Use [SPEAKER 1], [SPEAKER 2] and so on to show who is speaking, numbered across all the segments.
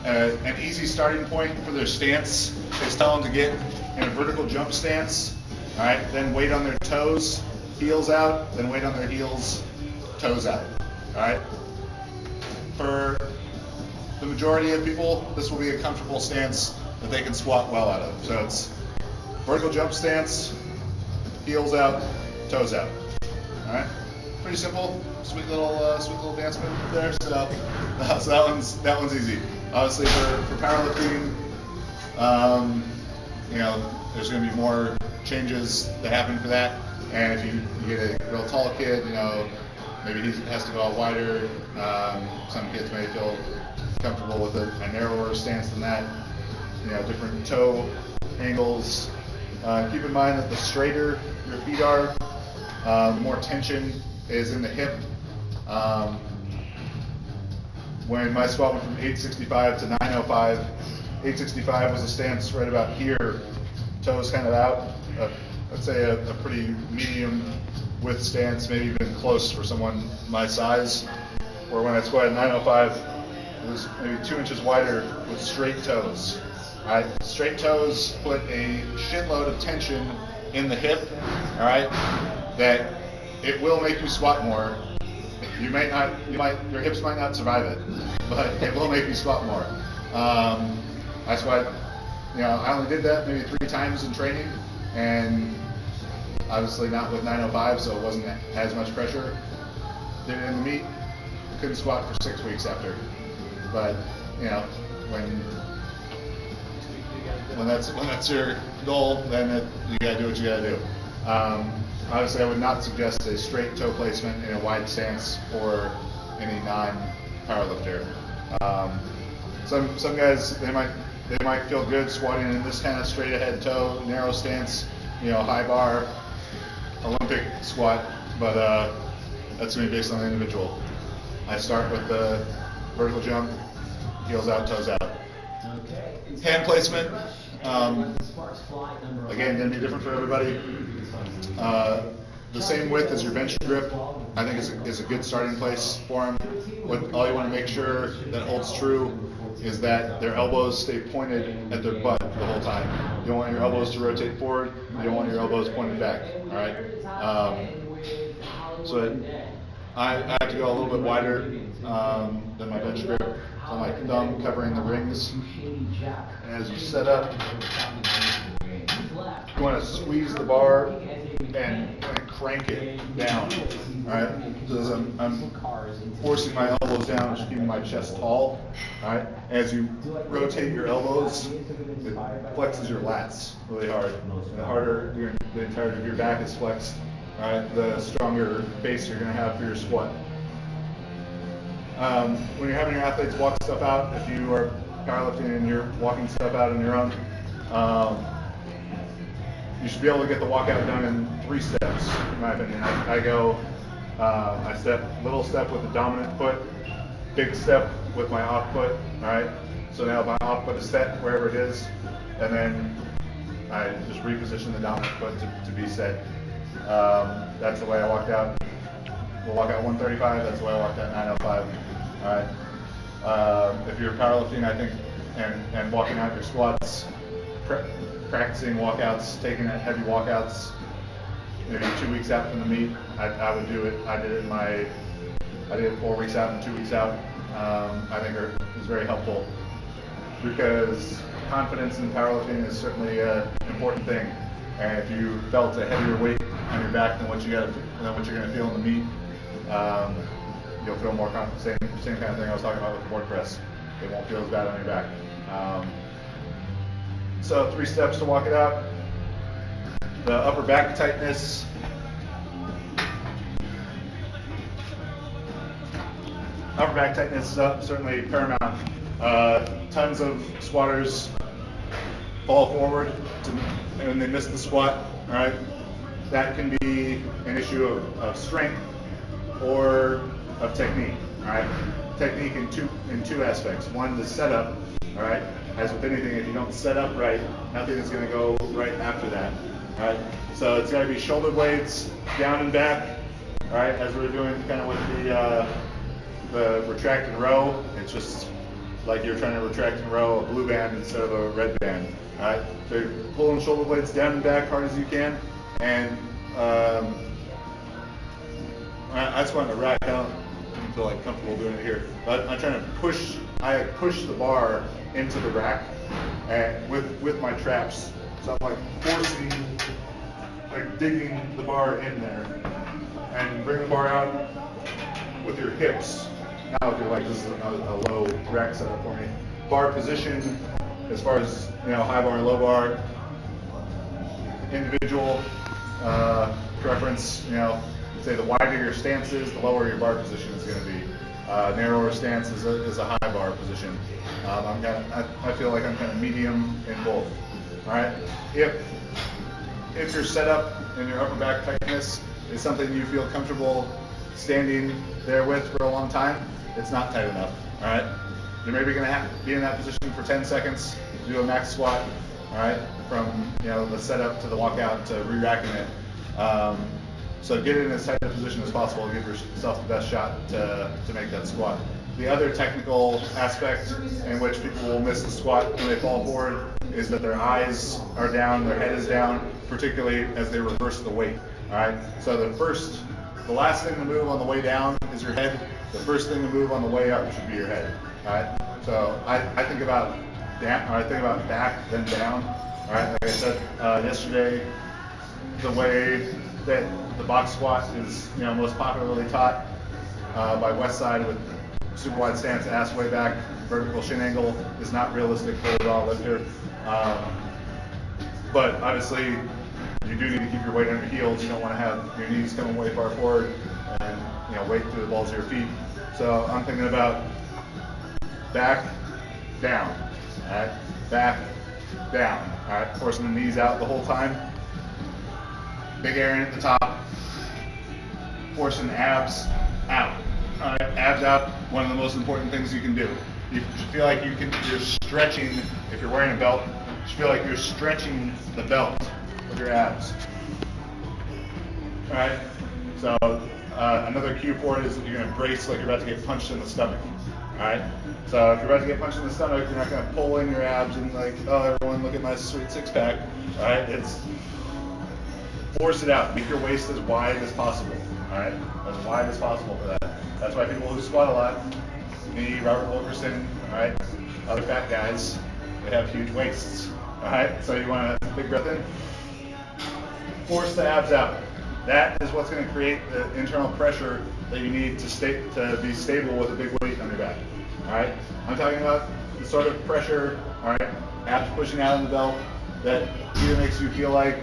[SPEAKER 1] an easy starting point for their stance is tell them to get in a vertical jump stance, all right, then weight on their toes, heels out, then weight on their heels, toes out, all right? For the majority of people, this will be a comfortable stance that they can squat well out of. So it's vertical jump stance, heels out, toes out, all right? Pretty simple, sweet little dance move there. So that one's easy. Obviously, for powerlifting, you know, there's going to be more changes that happen for that. And if you get a real tall kid, you know, maybe he has to go out wider. Some kids may feel comfortable with a narrower stance than that. You know, different toe angles. Keep in mind that the straighter your feet are, the more tension is in the hip. When my squat went from 865 to 905, 865 was a stance right about here, toes kind of out. I'd say a pretty medium width stance, maybe even close for someone my size. Or when I squatted 905, it was maybe 2 inches wider with straight toes. All right, straight toes put a shitload of tension in the hip. All right, that it will make you squat more. Your hips might not survive it, but it will make you squat more. That's why, you know, I only did that maybe 3 times in training, and obviously not with 905, so it wasn't as much pressure. Did it in the meet, couldn't squat for 6 weeks after. But you know, when that's your goal, then you gotta do what you gotta do. Obviously, I would not suggest a straight toe placement in a wide stance for any non-powerlifter. Some guys, they might feel good squatting in this kind of straight ahead toe, narrow stance, you know, high bar, Olympic squat, but that's going to be based on the individual. I start with the vertical jump, heels out, toes out. Hand placement, again, going to be different for everybody. The same width as your bench grip, I think is a good starting place for them. All you want to make sure that holds true is that their elbows stay pointed at their butt the whole time. You don't want your elbows to rotate forward. You don't want your elbows pointed back. All right. So I have to go a little bit wider than my bench grip. So my thumb covering the rings. And as you set up, you want to squeeze the bar and crank it down. All right. So as I'm forcing my elbows down, just keeping my chest tall. All right. As you rotate your elbows, it flexes your lats really hard. And the harder the entirety of your back is flexed, all right, the stronger base you're going to have for your squat. When you're having your athletes walk stuff out, if you are powerlifting and you're walking stuff out on your own, you should be able to get the walkout done in 3 steps, in my opinion. I step, little step with the dominant foot, big step with my off foot, all right? So now my off foot is set wherever it is, and then I just reposition the dominant foot to be set. That's the way I walked out. We'll walk out 135, that's the way I walked out 905, all right? If you're powerlifting, I think, and walking out your squats, practicing walkouts, taking heavy walkouts, maybe 2 weeks out from the meet, I would do it. I did it 4 weeks out and 2 weeks out. I think it was very helpful because confidence in powerlifting is certainly an important thing. And if you felt a heavier weight on your back than what you're going to feel in the meet, you'll feel more confident. Same kind of thing I was talking about with the board press. It won't feel as bad on your back. So 3 steps to walk it out. The upper back tightness. Upper back tightness is certainly paramount. Tons of squatters fall forward and they miss the squat. All right, that can be an issue of strength or of technique. All right, technique in two aspects. One, the setup. All right, as with anything, if you don't set up right, nothing is going to go right after that. All right, so it's got to be shoulder blades down and back. All right, as we were doing kind of with the retracted row, it's just like you're trying to retract and row a blue band instead of a red band. All right, so you're pulling shoulder blades down and back hard as you can, and I squat in the rack. I don't feel like comfortable doing it here, but I'm trying to push. I push the bar into the rack, and with my traps. So I'm like forcing, like digging the bar in there, and bring the bar out with your hips. Now if you're like, this is a low rack setup for me. Bar position, as far as high bar, low bar, individual preference. Say the wider your stance is, the lower your bar position is going to be. Narrower stance is a high bar position. I feel like I'm kind of medium in both. All right. If your setup and your upper back tightness is something you feel comfortable standing there with for a long time, it's not tight enough. All right. You're maybe going to have to be in that position for 10 seconds, do a max squat. All right. From the setup to the walkout to re-racking it. So get in as tight a position as possible to give yourself the best shot to make that squat. The other technical aspect in which people will miss the squat when they fall forward is that their eyes are down, their head is down, particularly as they reverse the weight. All right. So the last thing to move on the way down is your head. The first thing to move on the way up should be your head. All right. So I think about back then down. All right. Like I said yesterday, the way that the box squat is most popularly taught by Wesley with super wide stance, ass way back, vertical shin angle is not realistic for a raw lifter. But obviously you do need to keep your weight on your heels. You don't want to have your knees coming way far forward and weight through the balls of your feet. So I'm thinking about back, down, all right, back, down, all right, forcing the knees out the whole time. Big area at the top, forcing the abs out. All right, abs out, one of the most important things you can do. You should feel like you're stretching, if you're wearing a belt, you should feel like you're stretching the belt with your abs. All right, so another cue for it is that you're going to brace like you're about to get punched in the stomach. All right, so if you're about to get punched in the stomach, you're not going to pull in your abs and like, oh, everyone look at my sweet six pack. All right, it's force it out. Make your waist as wide as possible. All right, as wide as possible for that. That's why people who squat a lot, me, Robert Wilkerson, all right, other fat guys, they have huge waists. All right, so you want a big breath in, force the abs out. That is what's going to create the internal pressure that you need to be stable with a big weight on your back. All right, I'm talking about the sort of pressure, all right, abs pushing out in the belt that either makes you feel like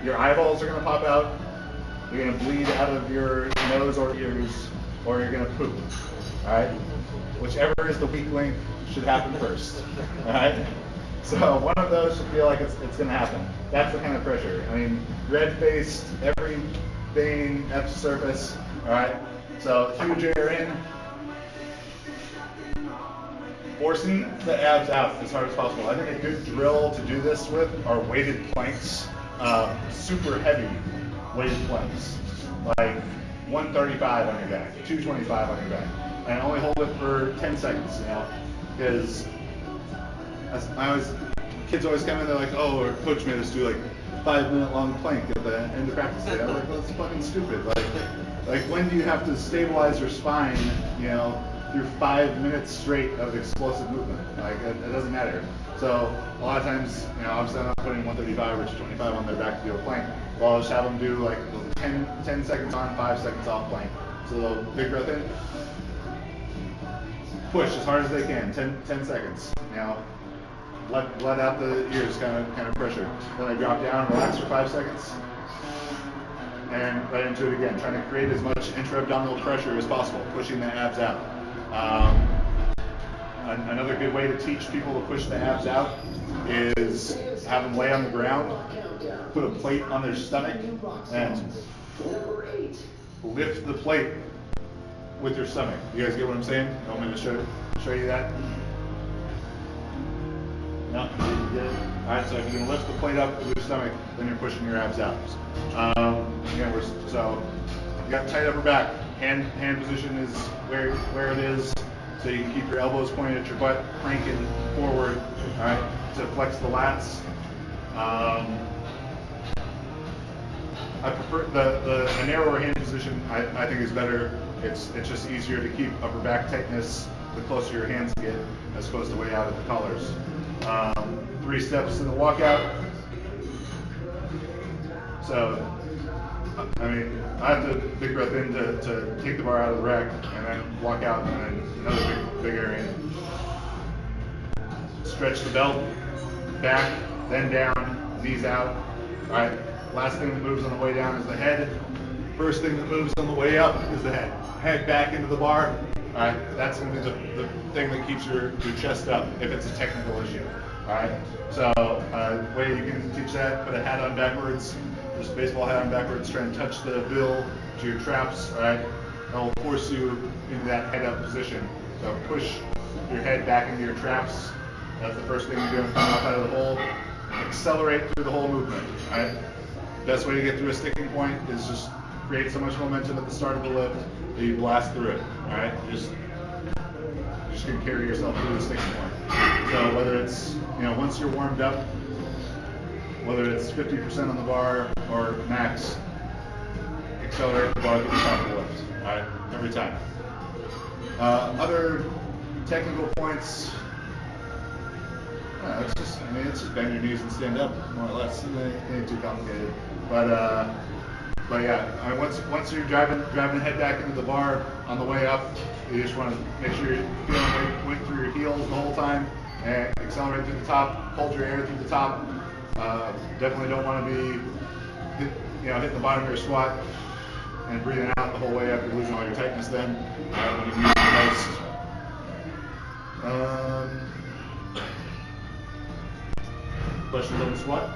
[SPEAKER 1] your eyeballs are going to pop out, you're going to bleed out of your nose or ears, or you're going to poop. All right? Whichever is the weak link should happen first. All right? So one of those should feel like it's going to happen. That's the kind of pressure. I mean, red-faced, every vein, F surface. All right? So huge air in. Forcing the abs out as hard as possible. I think a good drill to do this with are weighted planks. Super heavy weighted planks, like 135 on your back, 225 on your back, and only hold it for 10 seconds, because kids always come in, they're like, oh, our coach made us do like 5-minute long plank at the end of practice day. I'm like, well, that's fucking stupid. Like when do you have to stabilize your spine, through 5 minutes straight of explosive movement? Like it doesn't matter. So a lot of times, obviously I'm not putting 135 or 225 on their back to do a plank. Well, I'll just have them do like 10 seconds on, 5 seconds off plank. So they'll big breath in, push as hard as they can, 10 seconds. Let out the ears, kind of pressure. Then they drop down, relax for 5 seconds, and right into it again, trying to create as much intra-abdominal pressure as possible, pushing the abs out. Another good way to teach people to push the abs out is have them lay on the ground, put a plate on their stomach, and lift the plate with your stomach. You guys get what I'm saying? You want me to show you that? No? You get it? All right, so if you can lift the plate up with your stomach, then you're pushing your abs out. So you got tight upper back. Hand position is where it is. So you can keep your elbows pointed at your butt, cranking forward, all right, to flex the lats. I prefer a narrower hand position. I think is better. It's just easier to keep upper back tightness the closer your hands get, as opposed to way out at the collars. 3 steps in the walkout. So, I mean, I have to big breath in to take the bar out of the rack, and then walk out, and then another big area. Stretch the belt back, then down, knees out. All right. Last thing that moves on the way down is the head. First thing that moves on the way up is the head. Head back into the bar. All right. That's going to be the thing that keeps your chest up if it's a technical issue. All right. So, way you can teach that: put a hat on backwards. Just a baseball hat on backwards, try and touch the bill to your traps, all right? That'll force you into that head up position. So push your head back into your traps. That's the first thing you're doing coming up out of the hole. Accelerate through the whole movement, all right? Best way to get through a sticking point is just create so much momentum at the start of the lift that you blast through it, all right? You're just gonna carry yourself through the sticking point. So whether it's, once you're warmed up, whether it's 50% on the bar or max, accelerate the bar to the top of the lift, all right, every time. Other technical points, it's just bend your knees and stand up, more or less. It ain't too complicated. But yeah, once you're driving the head back into the bar on the way up, you just want to make sure you're feeling weight through your heels the whole time, and accelerate through the top, hold your air through the top. Definitely don't want to be, hitting the bottom of your squat and breathing out the whole way up. You're losing all your tightness then when you need it the most. Questions on the squat?